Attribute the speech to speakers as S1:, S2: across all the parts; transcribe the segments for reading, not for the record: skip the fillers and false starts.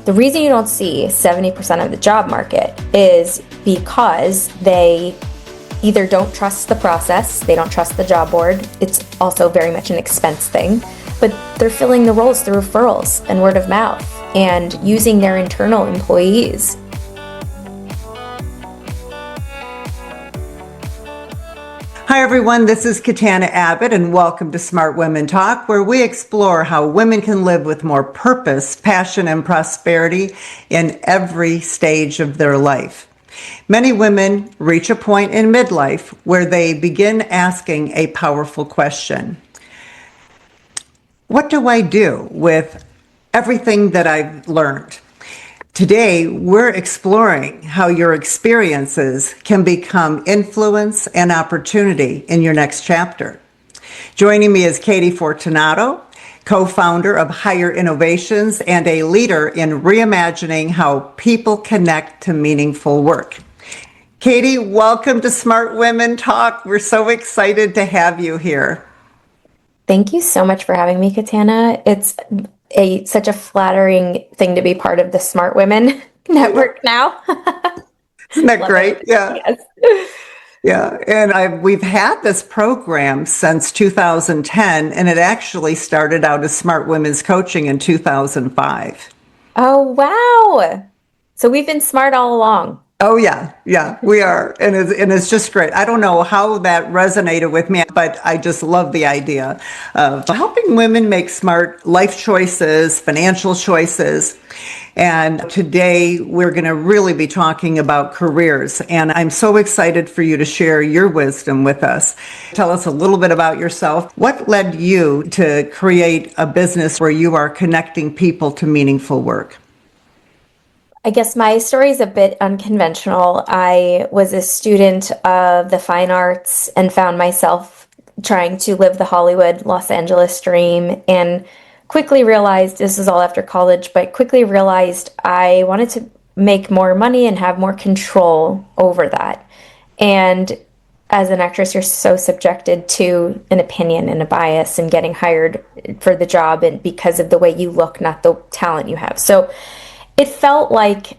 S1: The reason you don't see 70% of the job market is because they either don't trust the process, they don't trust the job board. It's also very much an expense thing, but they're filling the roles through referrals and word of mouth and using their internal employees.
S2: Hi everyone, this is Katana Abbott and welcome to Smart Women Talk, where we explore how women can live with more purpose, passion, and prosperity in every stage of their life. Many women reach a point in midlife where they begin asking a powerful question. What do I do with everything that I've learned? Today, we're exploring how your experiences can become influence and opportunity in your next chapter. Joining me is Katie Fortunato, co-founder of Higher Innovations and a leader in reimagining how people connect to meaningful work. Katie, welcome to Smart Women Talk. We're so excited to have you here.
S1: Thank you so much for having me, Katana. It's such a flattering thing to be part of the Smart Women network now.
S2: Isn't that great? Yeah.
S1: Yes.
S2: Yeah. And we've had this program since 2010, and it actually started out as Smart Women's Coaching in 2005.
S1: Oh, wow. So we've been smart all along.
S2: Oh, yeah, we are. And it's just great. I don't know how that resonated with me, but I just love the idea of helping women make smart life choices, financial choices. And today we're going to really be talking about careers. And I'm so excited for you to share your wisdom with us. Tell us a little bit about yourself. What led you to create a business where you are connecting people to meaningful work?
S1: I guess my story is a bit unconventional. I was a student of the fine arts and found myself trying to live the Hollywood, Los Angeles dream, and quickly realized, this was all after college, but quickly realized I wanted to make more money and have more control over that. And as an actress, you're so subjected to an opinion and a bias and getting hired for the job and because of the way you look, not the talent you have. So it felt like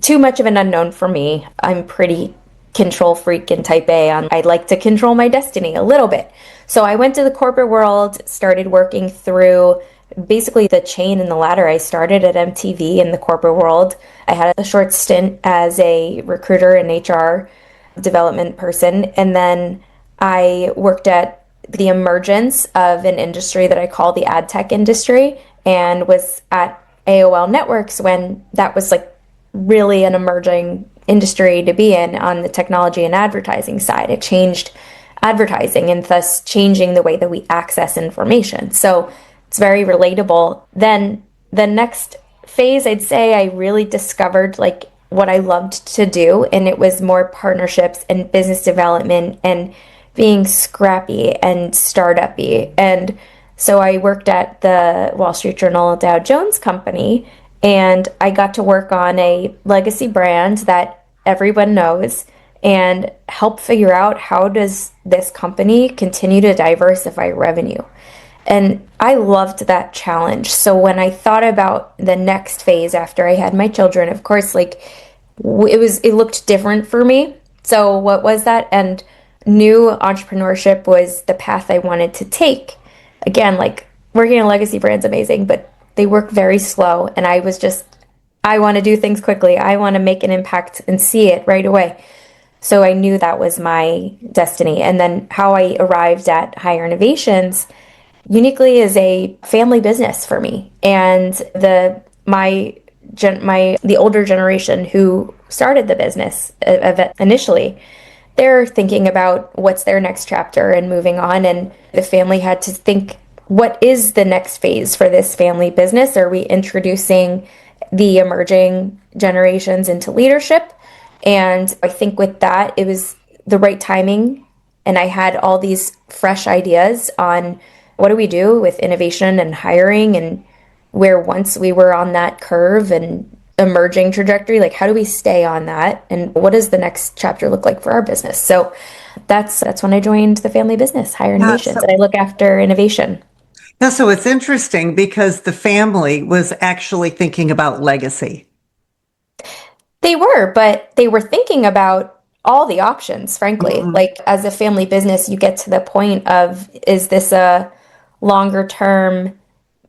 S1: too much of an unknown for me. I'm pretty control freak and type A. I like to control my destiny a little bit. So I went to the corporate world, started working through basically the chain and the ladder. I started at MTV in the corporate world. I had a short stint as a recruiter and HR development person. And then I worked at the emergence of an industry that I call the ad tech industry and was at AOL Networks when that was like really an emerging industry to be in on the technology and advertising side. It changed advertising and thus changing the way that we access information. So it's very relatable. Then the next phase, I'd say I really discovered like what I loved to do, and it was more partnerships and business development and being scrappy and startup-y. And so I worked at the Wall Street Journal Dow Jones Company, and I got to work on a legacy brand that everyone knows and help figure out how does this company continue to diversify revenue. And I loved that challenge. So when I thought about the next phase after I had my children, of course, like it looked different for me. So what was that? And new entrepreneurship was the path I wanted to take. Again, like working in legacy brands amazing, but they work very slow. And I want to do things quickly. I want to make an impact and see it right away. So I knew that was my destiny. And then how I arrived at Higher Innovations uniquely is a family business for me. And the older generation who started the business initially, they're thinking about what's their next chapter and moving on. And the family had to think, what is the next phase for this family business? Are we introducing the emerging generations into leadership? And I think with that, it was the right timing. And I had all these fresh ideas on what do we do with innovation and hiring, and where once we were on that curve and emerging trajectory, like how do we stay on that, and what does the next chapter look like for our business? So that's when I joined the family business, Higher Innovations, and I look after innovation.
S2: Yeah, so it's interesting because the family was actually thinking about legacy.
S1: They were, but they were thinking about all the options, frankly.
S2: Mhm.
S1: Like, as a family business, you get to the point of, is this a longer term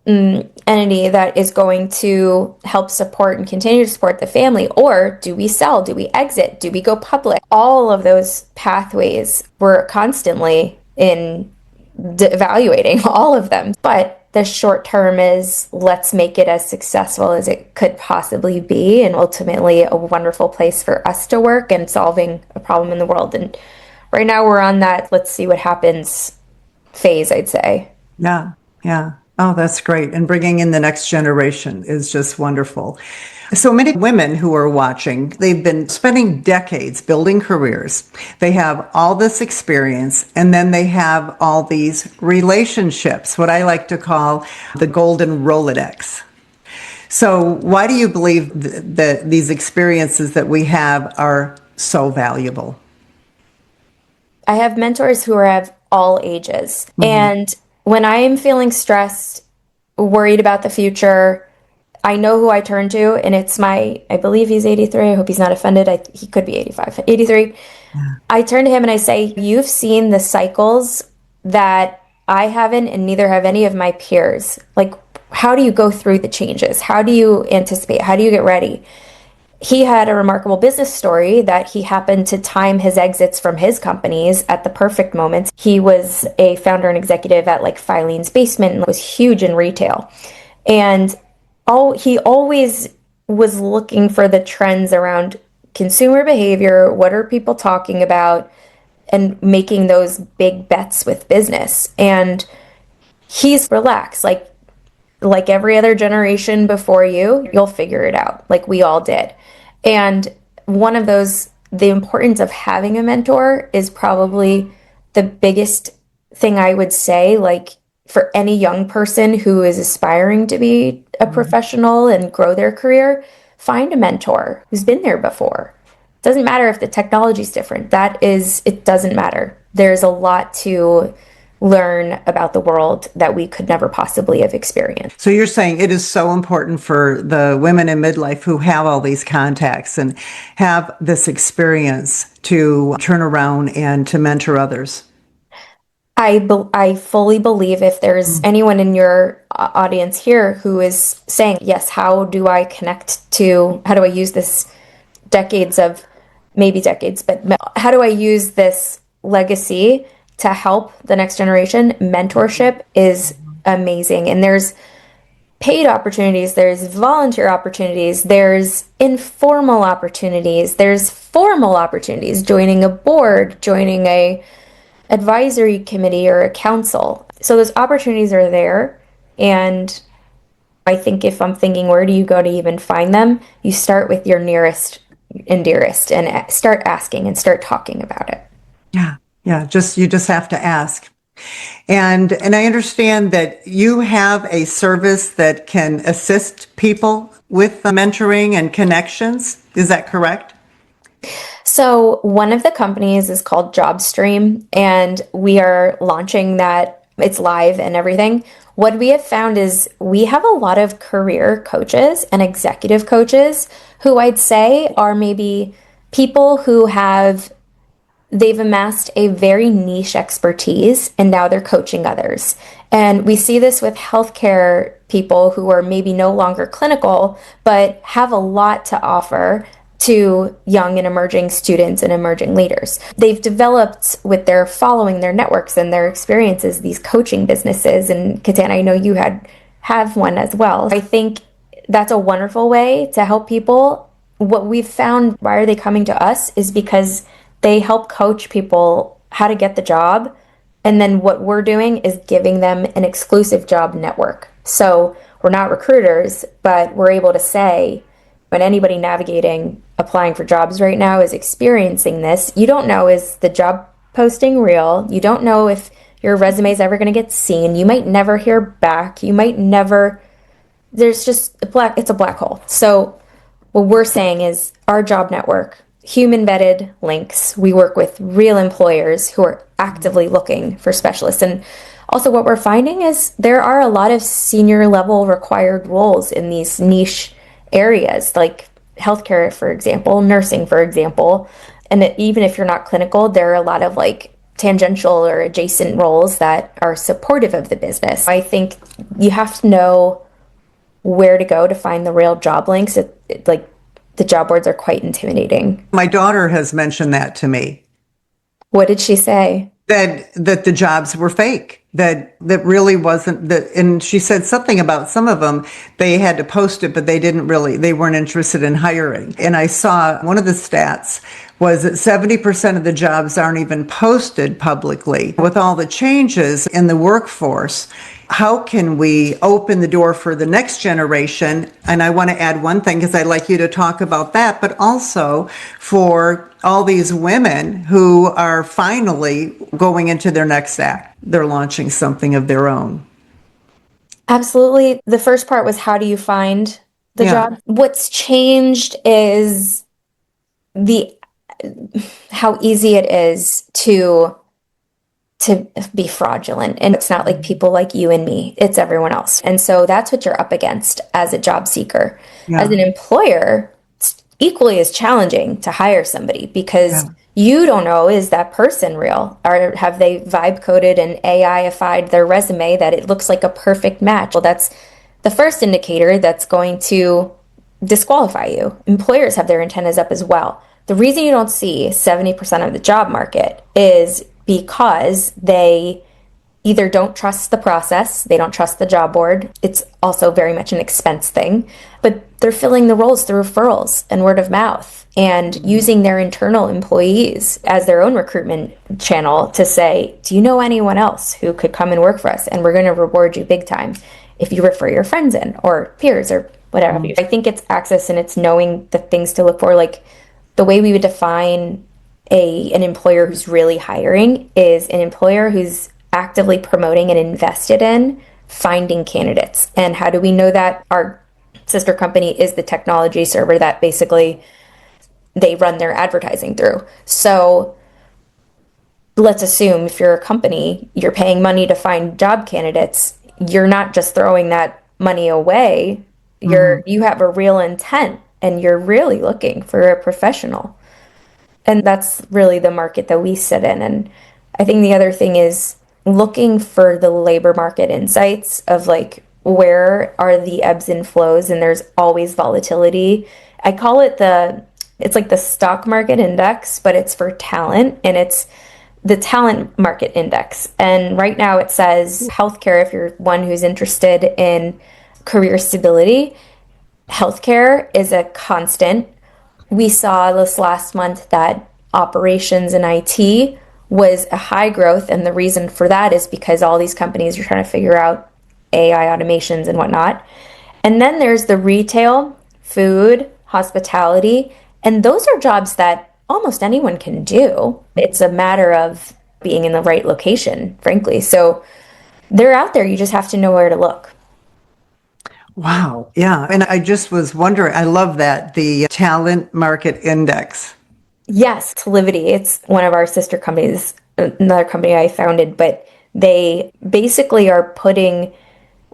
S1: entity that is going to help support and continue to support the family? Or do we sell? Do we exit? Do we go public? All of those pathways were constantly in evaluating all of them. But the short term is, let's make it as successful as it could possibly be, and ultimately a wonderful place for us to work and solving a problem in the world. And right now we're on that let's see what happens phase, I'd say.
S2: Yeah, yeah. Oh, that's great. And bringing in the next generation is just wonderful. So many women who are watching, they've been spending decades building careers. They have all this experience, and then they have all these relationships, what I like to call the golden Rolodex. So why do you believe that these experiences that we have are so valuable?
S1: I have mentors who are of all ages.
S2: Mhm.
S1: And when I am feeling stressed, worried about the future, I know who I turn to, and it's I believe he's 83. I hope he's not offended. He could be 85, 83. I turn to him and I say, you've seen the cycles that I haven't, and neither have any of my peers. Like, how do you go through the changes? How do you anticipate? How do you get ready? He had a remarkable business story that he happened to time his exits from his companies at the perfect moments. He was a founder and executive at like Filene's Basement and was huge in retail. And he always was looking for the trends around consumer behavior, what are people talking about, and making those big bets with business. And he's relaxed. Like every other generation before you, you'll figure it out, like we all did. And one of those, the importance of having a mentor is probably the biggest thing I would say, like for any young person who is aspiring to be a professional and grow their career, find a mentor who's been there before. Doesn't matter if the technology is different. It doesn't matter. There's a lot to learn about the world that we could never possibly have experienced.
S2: So you're saying it is so important for the women in midlife who have all these contacts and have this experience to turn around and to mentor others.
S1: I fully believe if there's anyone in your audience here who is saying, yes, how do I use this decades of, maybe decades, but how do I use this legacy to help the next generation? Mentorship is amazing. And there's paid opportunities, there's volunteer opportunities, there's informal opportunities, there's formal opportunities, joining a board, joining a advisory committee or a council. So those opportunities are there. And I think if I'm thinking, where do you go to even find them? You start with your nearest and dearest and start asking and start talking about it.
S2: Yeah. Yeah. You just have to ask. And I understand that you have a service that can assist people with mentoring and connections. Is that correct?
S1: So one of the companies is called Jobstream, and we are launching that. It's live and everything. What we have found is we have a lot of career coaches and executive coaches who I'd say are maybe people who they've amassed a very niche expertise and now they're coaching others. And we see this with healthcare people who are maybe no longer clinical, but have a lot to offer to young and emerging students and emerging leaders. They've developed with their following, their networks and their experiences, these coaching businesses. And Katan, I know you have one as well. I think that's a wonderful way to help people. What we've found, why are they coming to us, is because they help coach people how to get the job. And then what we're doing is giving them an exclusive job network. So we're not recruiters, but we're able to say, when anybody navigating applying for jobs right now is experiencing this, you don't know, is the job posting real? You don't know if your resume is ever going to get seen. You might never hear back. You might never, there's just it's a black hole. So what we're saying is our job network, human vetted links. We work with real employers who are actively looking for specialists. And Also, what we're finding is there are a lot of senior level required roles in these niche areas, like healthcare, for example, nursing, for example. And even if you're not clinical, there are a lot of like tangential or adjacent roles that are supportive of the business. I think you have to know where to go to find the real job links. Like the job boards are quite intimidating.
S2: My daughter has mentioned that to me,
S1: What did she say?
S2: that the jobs were fake, that really wasn't that. And she said something about some of them, they had to post it, but they weren't interested in hiring. And I saw one of the stats was that 70% of the jobs aren't even posted publicly. With all the changes in the workforce, how can we open the door for the next generation? And I want to add one thing because I'd like you to talk about that, but also for all these women who are finally going into their next act. They're launching something of their own.
S1: Absolutely. The first part was how do you find the
S2: Yeah.
S1: job? What's changed is the how easy it is to be fraudulent. And it's not like people like you and me, it's everyone else. And so that's what you're up against as a job seeker. As
S2: Yeah.
S1: an employer, it's equally as challenging to hire somebody because
S2: Yeah.
S1: you don't know, is that person real? Or have they vibe coded and AI-ified their resume that it looks like a perfect match? Well, that's the first indicator that's going to disqualify you. Employers have their antennas up as well. The reason you don't see 70% of the job market is because they either don't trust the process, they don't trust the job board. It's also very much an expense thing, but they're filling the roles through referrals and word of mouth and using their internal employees as their own recruitment channel to say, do you know anyone else who could come and work for us? And we're going to reward you big time if you refer your friends in or peers or whatever. I think it's access and it's knowing the things to look for. Like the way we would define an employer who's really hiring is an employer who's actively promoting and invested in finding candidates. And how do we know that? Our sister company is the technology server that basically they run their advertising through. So let's assume if you're a company, you're paying money to find job candidates, you're not just throwing that money away. You have a real intent and you're really looking for a professional. And that's really the market that we sit in. And I think the other thing is looking for the labor market insights of like where are the ebbs and flows, and there's always volatility. I call it it's like the stock market index, but it's for talent, and it's the talent market index. And right now it says healthcare, if you're one who's interested in career stability, healthcare is a constant. We saw this last month that operations and IT was a high growth, and the reason for that is because all these companies are trying to figure out AI automations and whatnot. And then there's the retail, food, hospitality, and those are jobs that almost anyone can do. It's a matter of being in the right location, frankly. So they're out there, you just have to know where to look.
S2: Wow. Yeah. And I just was wondering, I love that, the talent market index.
S1: Yes, it's Livity. It's one of our sister companies, another company I founded, but they basically are putting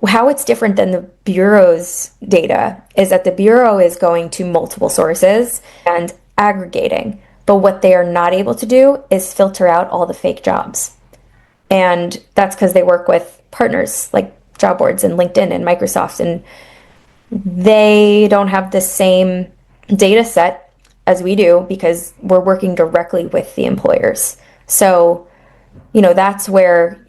S1: how it's different than the Bureau's data is that the Bureau is going to multiple sources and aggregating. But what they are not able to do is filter out all the fake jobs. And that's because they work with partners like job boards and LinkedIn and Microsoft, and they don't have the same data set as we do because we're working directly with the employers. So, that's where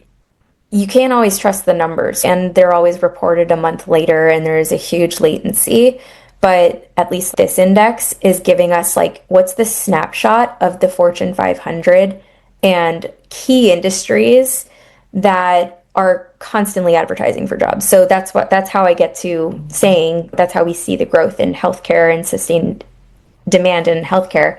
S1: you can't always trust the numbers, and they're always reported a month later, and there is a huge latency. But at least this index is giving us like what's the snapshot of the Fortune 500 and key industries that are constantly advertising for jobs. So that's how I get to saying that's how we see the growth in healthcare and sustained demand in healthcare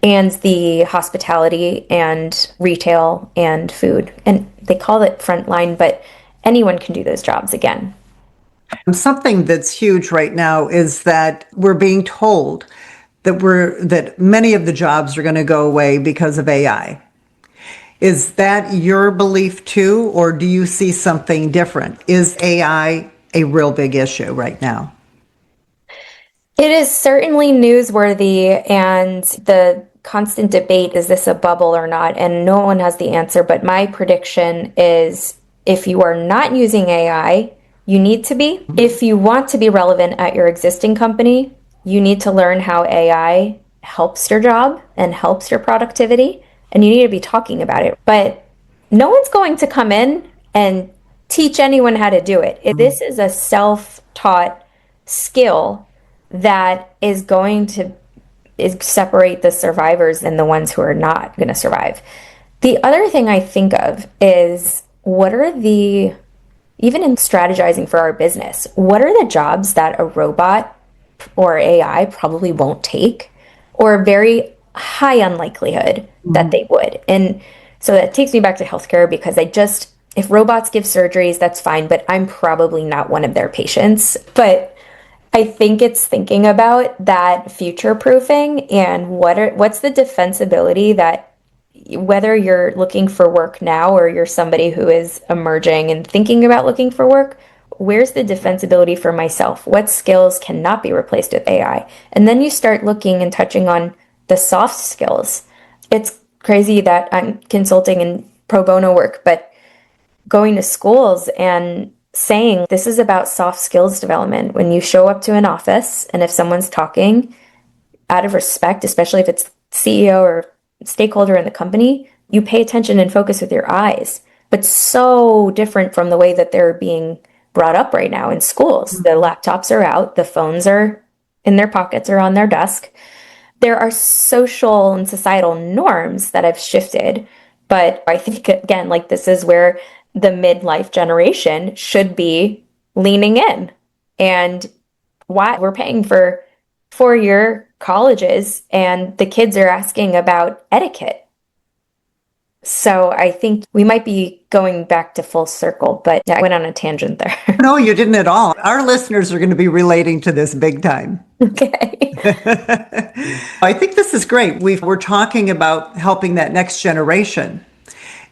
S1: and the hospitality and retail and food. And they call it frontline, but anyone can do those jobs again.
S2: Something that's huge right now is that we're being told that many of the jobs are going to go away because of AI. Is that your belief too, or do you see something different? Is AI a real big issue right now?
S1: It is certainly newsworthy, and the constant debate, is this a bubble or not? And no one has the answer, but my prediction is if you are not using AI, you need to be. If you want to be relevant at your existing company, you need to learn how AI helps your job and helps your productivity, and you need to be talking about it. But no one's going to come in and teach anyone how to do it. This is a self-taught skill that is going to separate the survivors and the ones who are not going to survive. The other thing I think of is what are the, even in strategizing for our business, what are the jobs that a robot or AI probably won't take, or very high unlikelihood that they would? And so that takes me back to healthcare because if robots give surgeries, that's fine, but I'm probably not one of their patients. But I think it's thinking about that future proofing and what's the defensibility that whether you're looking for work now or you're somebody who is emerging and thinking about looking for work, where's the defensibility for myself? What skills cannot be replaced with AI? And then you start looking and touching on the soft skills. It's crazy that I'm consulting and pro bono work, but going to schools and saying this is about soft skills development. When you show up to an office and if someone's talking out of respect, especially if it's CEO or stakeholder in the company, you pay attention and focus with your eyes. But so different from the way that they're being brought up right now in schools. The laptops are out, the phones are in their pockets or on their desk. There are social and societal norms that have shifted. But I think, again, like this is where the midlife generation should be leaning in. And why we're paying for 4-year colleges and the kids are asking about etiquette. So I think we might be going back to full circle, but I went on a tangent there.
S2: No, you didn't at all. Our listeners are going to be relating to this big time.
S1: Okay.
S2: I think this is great. We're talking about helping that next generation.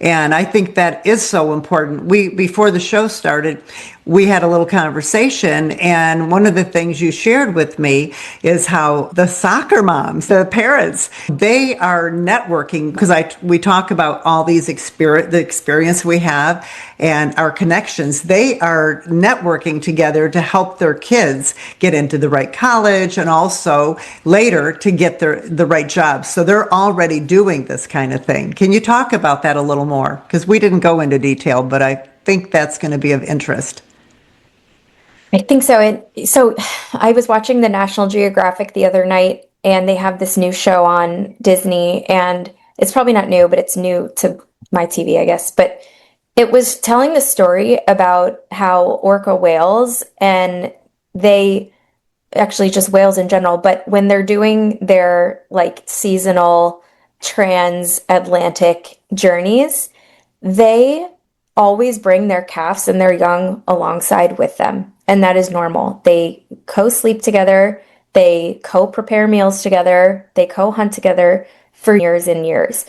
S2: And I think that is so important. Before the show started, we had a little conversation, and one of the things you shared with me is how the soccer moms, the parents, they are networking because we talk about all these the experience we have and our connections. They are networking together to help their kids get into the right college and also later to get the right jobs. So they're already doing this kind of thing. Can you talk about that a little more? Because we didn't go into detail, but I think that's going to be of interest.
S1: I think so. So I was watching the National Geographic the other night, and they have this new show on Disney, and it's probably not new, but it's new to my TV, I guess. But it was telling the story about how orca whales, and they actually just whales in general, but when they're doing their like seasonal transatlantic journeys, they always bring their calves and their young alongside with them. And that is normal. They co-sleep together, they co-prepare meals together, they co-hunt together for years and years.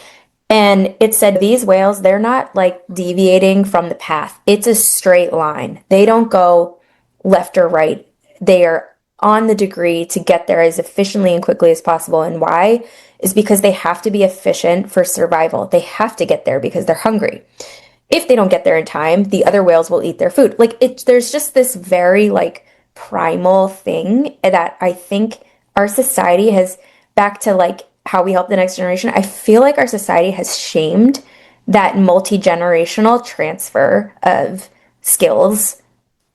S1: And it said these whales, they're not like deviating from the path. It's a straight line. They don't go left or right. They are on the degree to get there as efficiently and quickly as possible. And why? Is because they have to be efficient for survival. They have to get there because they're hungry. If they don't get there in time, the other whales will eat their food. There's just this very like primal thing that I think our society has, back to like how we help the next generation. I feel like our society has shamed that multi-generational transfer of skills,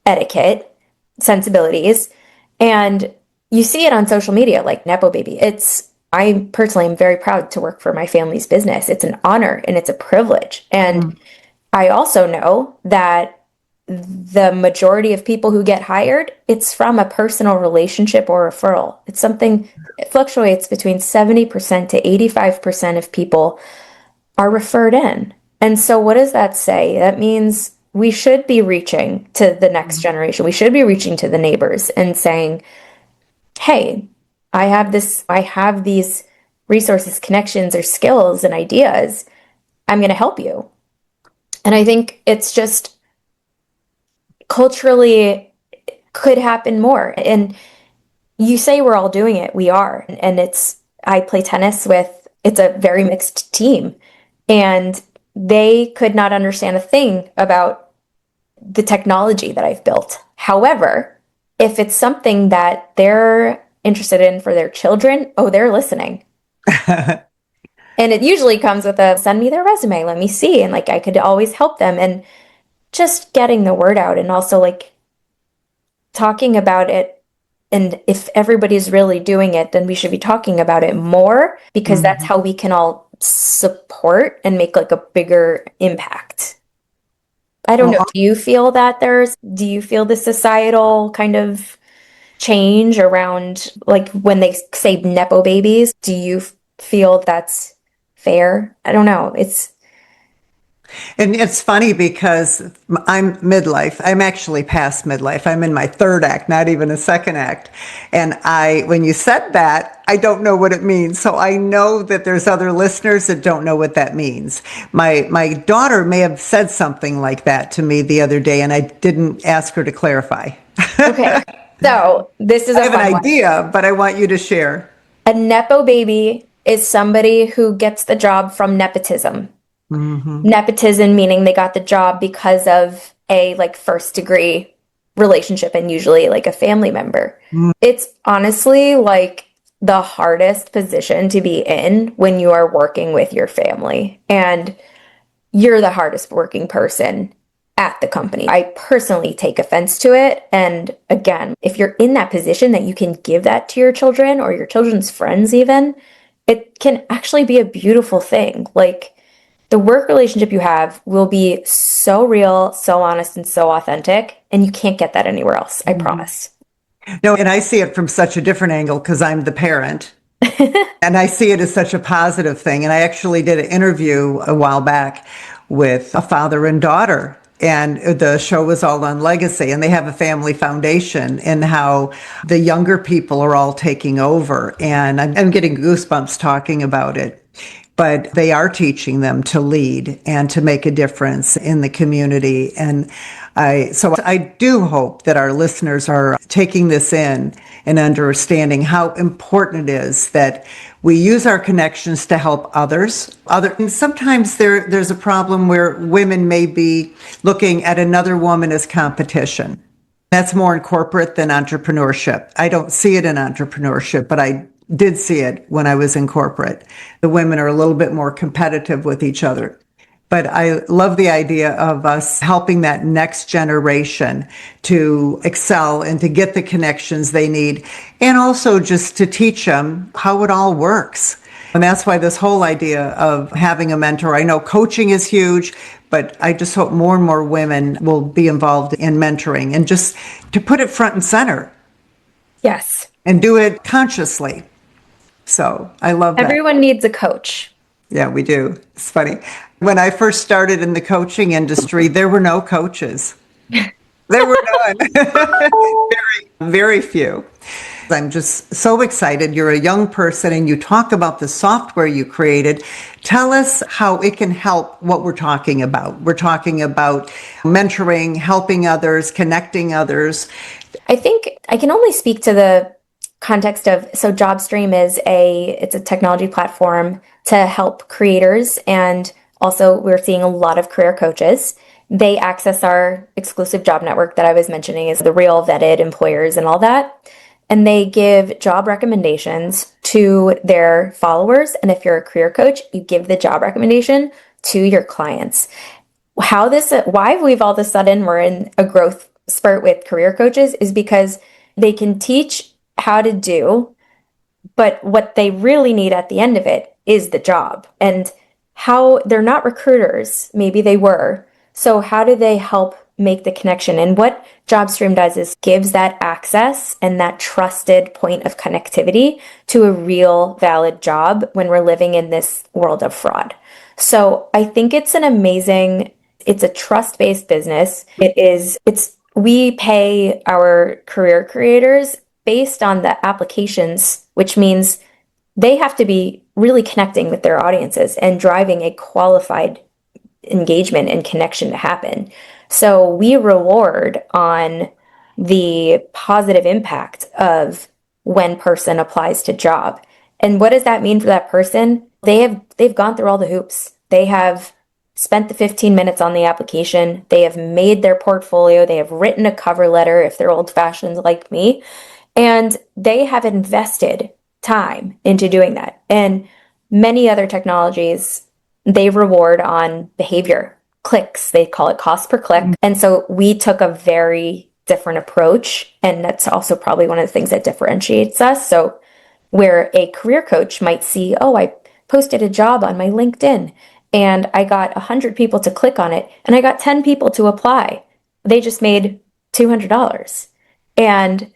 S1: etiquette, sensibilities, and you see it on social media like Nepo Baby. I personally am very proud to work for my family's business. It's an honor and it's a privilege. And I also know that the majority of people who get hired, it's from a personal relationship or referral. It fluctuates between 70% to 85% of people are referred in. And so what does that say? That means we should be reaching to the next generation. We should be reaching to the neighbors and saying, hey, I have these resources, connections, or skills and ideas. I'm going to help you. And I think it's just culturally could happen more. And you say we're all doing it. We are. And I play tennis with, it's a very mixed team. And they could not understand a thing about the technology that I've built. However, if it's something that they're interested in for their children, oh, they're listening. And it usually comes with a send me their resume, let me see. And like I could always help them and just getting the word out and also like talking about it. And if everybody's really doing it, then we should be talking about it more because that's
S2: Mhm.
S1: how we can all support and make like a bigger impact. I don't know.
S2: Well,
S1: Do you feel the societal kind of change around like when they say Nepo babies? Do you feel that's fair? I don't know.
S2: and it's funny because I'm midlife. I'm actually past midlife. I'm in my third act, not even a second act. And when you said that, I don't know what it means. So I know that there's other listeners that don't know what that means. My daughter may have said something like that to me the other day, and I didn't ask her to clarify.
S1: okay. So this is
S2: I
S1: a
S2: have an
S1: fun one.
S2: idea, but I want you to share.
S1: A Nepo baby is somebody who gets the job from nepotism.
S2: Hmm.
S1: Nepotism meaning they got the job because of a like first degree relationship and usually like a family member. It's honestly like the hardest position to be in when you are working with your family and you're the hardest working person at the company. I personally take offense to it. And again, if you're in that position that you can give that to your children or your children's friends, even, it can actually be a beautiful thing. Like the work relationship you have will be so real, so honest, and so authentic. And you can't get that anywhere else. I promise.
S2: No, and I see it from such a different angle because I'm the parent. And I see it as such a positive thing. And I actually did an interview a while back with a father and daughter. And the show was all on legacy. And they have a family foundation and how the younger people are all taking over. And I'm getting goosebumps talking about it. But they are teaching them to lead and to make a difference in the community. And so I do hope that our listeners are taking this in and understanding how important it is that we use our connections to help others. And sometimes there's a problem where women may be looking at another woman as competition. That's more in corporate than entrepreneurship. I don't see it in entrepreneurship, but I did see it when I was in corporate. The women are a little bit more competitive with each other. But I love the idea of us helping that next generation to excel and to get the connections they need, and also just to teach them how it all works. And that's why this whole idea of having a mentor, I know coaching is huge, but I just hope more and more women will be involved in mentoring and just to put it front and center
S1: Yes.
S2: and do it consciously. So I love that.
S1: Everyone needs a coach.
S2: Yeah, we do. It's funny. When I first started in the coaching industry, there were no coaches. There were none. Very few. I'm just so excited. You're a young person and you talk about the software you created. Tell us how it can help what we're talking about. We're talking about mentoring, helping others, connecting others.
S1: I think I can only speak to the context of so Jobstream it's a technology platform to help creators and also we're seeing a lot of career coaches. They access our exclusive job network that I was mentioning is the real vetted employers and all that. And they give job recommendations to their followers. And if you're a career coach, you give the job recommendation to your clients. Why we've all of a sudden we're in a growth spurt with career coaches is because they can teach how to do, but what they really need at the end of it is the job. And how they're not recruiters, maybe they were. So how do they help make the connection? And what JobStream does is gives that access and that trusted point of connectivity to a real valid job when we're living in this world of fraud. So I think it's a trust-based business. We pay our career creators based on the applications, which means they have to be really connecting with their audiences and driving a qualified engagement and connection to happen. So we reward on the positive impact of when person applies to job. And what does that mean for that person? They've gone through all the hoops. They have spent the 15 minutes on the application. They have made their portfolio. They have written a cover letter if they're old fashioned like me. And they have invested time into doing that. And many other technologies, they reward on behavior, clicks. They call it cost per click. And so we took a very different approach. And that's also probably one of the things that differentiates us. So where a career coach might see, oh, I posted a job on my LinkedIn and I got 100 people to click on it and I got 10 people to apply. They just made $200. And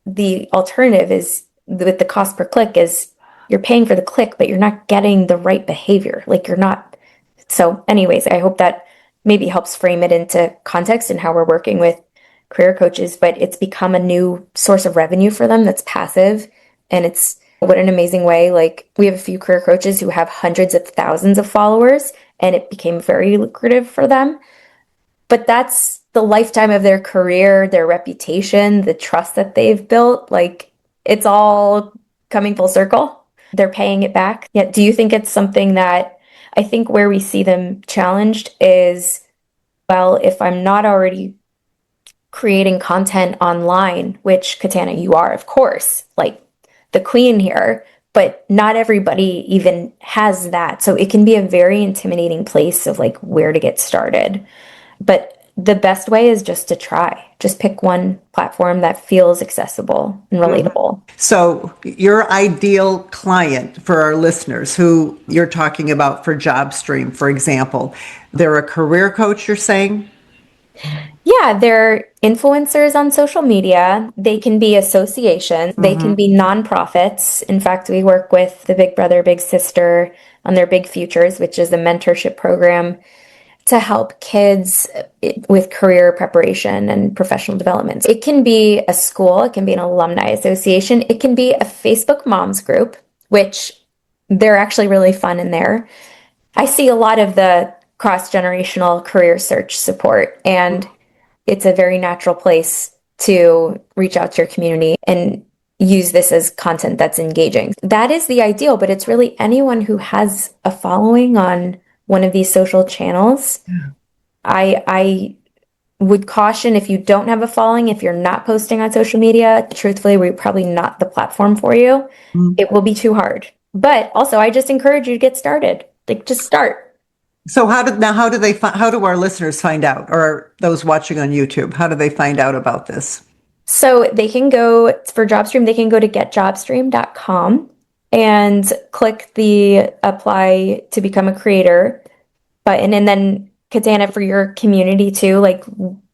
S1: the alternative is with the cost per click is you're paying for the click, but you're not getting the right behavior. Like you're not. So, anyways, I hope that maybe helps frame it into context and how we're working with career coaches, but it's become a new source of revenue for them that's passive. And it's what an amazing way. Like we have a few career coaches who have hundreds of thousands of followers, and it became very lucrative for them. But that's the lifetime of their career, their reputation, the trust that they've built. Like it's all coming full circle. They're paying it back. Yet, do you think it's something that I think where we see them challenged is, well, if I'm not already creating content online, which Katana, you are, of course, like the queen here, but not everybody even has that. So it can be a very intimidating place of like where to get started. But the best way is just to try. Just pick one platform that feels accessible and relatable.
S2: So, your ideal client for our listeners who you're talking about for Jobstream, for example, they're a career coach, you're saying?
S1: Yeah, they're influencers on social media. They can be associations. They can be nonprofits. In fact, we work with the Big Brother, Big Sister on their Big Futures, which is a mentorship program to help kids with career preparation and professional development. It can be a school, it can be an alumni association, it can be a Facebook moms group, which they're actually really fun in there. I see a lot of the cross-generational career search support, and it's a very natural place to reach out to your community and use this as content that's engaging. That is the ideal, but it's really anyone who has a following on one of these social channels. I would caution if you don't have a following, if you're not posting on social media, truthfully, we're probably not the platform for you. It will be too hard. But also, I just encourage you to get started. Like, just start.
S2: So how do our listeners find out, or those watching on YouTube, how do they find out about this?
S1: So they can go for Jobstream, they can go to getjobstream.com and click the apply to become a creator button. And then Katana, for your community too, like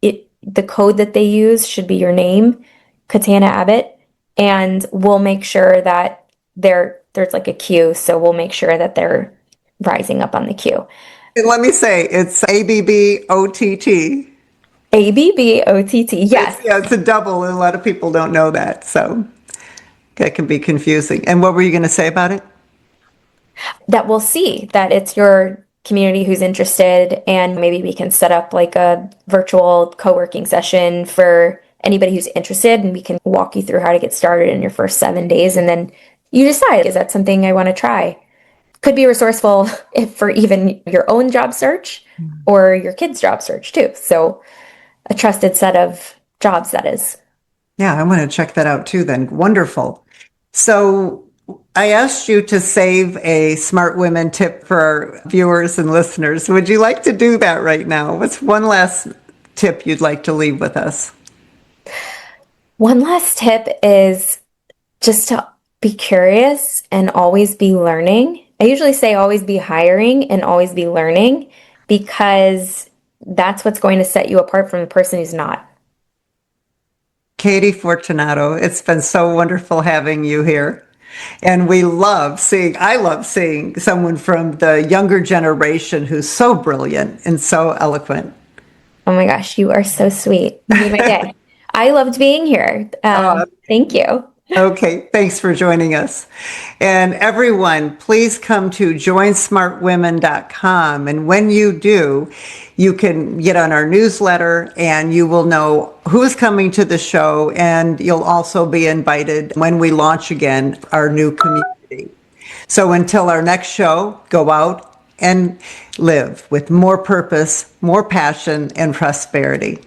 S1: the code that they use should be your name, Katana Abbott, and we'll make sure that there's like a queue. So we'll make sure that they're rising up on the queue.
S2: And let me say, it's ABBOTT.
S1: ABBOTT, yes.
S2: Yeah, it's a double, and a lot of people don't know that, so that can be confusing. And what were you going to say about it?
S1: That we'll see that it's your community who's interested, and maybe we can set up like a virtual co-working session for anybody who's interested, and we can walk you through how to get started in your first 7 days, and then you decide, is that something I want to try? Could be resourceful if for even your own job search or your kid's job search too. So a trusted set of jobs, that is.
S2: Yeah, I want to check that out too then. Wonderful. So I asked you to save a Smart Women tip for our viewers and listeners. Would you like to do that right now? What's one last tip you'd like to leave with us?
S1: One last tip is just to be curious and always be learning. I usually say always be hiring and always be learning, because that's what's going to set you apart from the person who's not.
S2: Katie Fortunato, it's been so wonderful having you here. And I love seeing someone from the younger generation who's so brilliant and so eloquent.
S1: Oh my gosh, you are so sweet. You made my day. I loved being here. Thank you.
S2: Okay, thanks for joining us. And everyone, please come to joinsmartwomen.com. And when you do, you can get on our newsletter and you will know who's coming to the show. And you'll also be invited when we launch again our new community. So until our next show, go out and live with more purpose, more passion, and prosperity.